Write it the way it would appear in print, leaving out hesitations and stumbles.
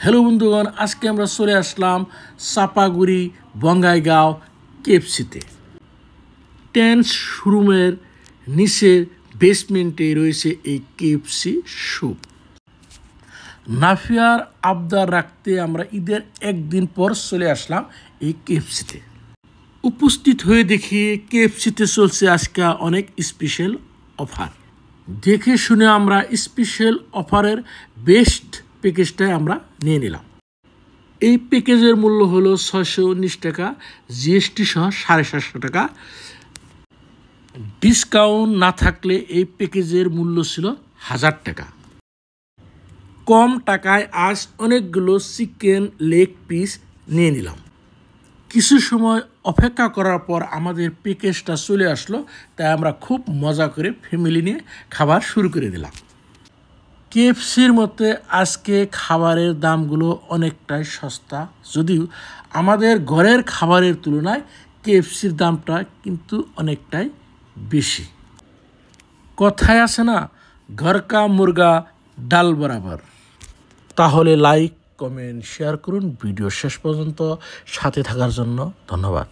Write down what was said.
Hello বন্ধুগণ, আজকে আমরা চলে আসলাম চাপাগুড়ি বঙ্গাইগাঁও কেএফসিতে। টেন্স শোরুমের নিচের বেসমেন্টে রয়েছে এই কেএফসি শপ। নাফিয়ার আবদার রাখতে আমরা ঈদের একদিন পর চলে আসলাম এই কেএফসিতে। উপস্থিত হয়ে দেখি কেএফসিতে চলছে আজকে অনেক স্পেশাল অফার। দেখে শুনে আমরা স্পেশাল অফারের বেস্ট প্যাকেজটাই আমরা নিয়ে নিলাম। এই প্যাকেজের মূল্য হলো 619 টাকা, জিএসটি সহ 750 টাকা। ডিসকাউন্ট না থাকলে এই প্যাকেজের মূল্য ছিল 1000 টাকা। কম টাকায় আজ অনেকগুলো চিকেন লেগ পিস নিয়ে নিলাম। কিছু সময় অপেক্ষা করার পর আমাদের প্যাকেজটা চলে আসলো, তাই আমরা খুব মজা করে ফ্যামিলি নিয়ে খাবার শুরু করে দিলাম। কেএফসির মধ্যে আজকে খাবারের দামগুলো অনেকটাই সস্তা, যদিও আমাদের ঘরের খাবারের তুলনায় কেএফসির দামটা কিন্তু অনেকটাই বেশি। কথায় আছে না, ঘর কা মুরগা ডাল বরাবর। তাহলে লাইক, কমেন্ট, শেয়ার করুন। ভিডিও শেষ পর্যন্ত সাথে থাকার জন্য ধন্যবাদ।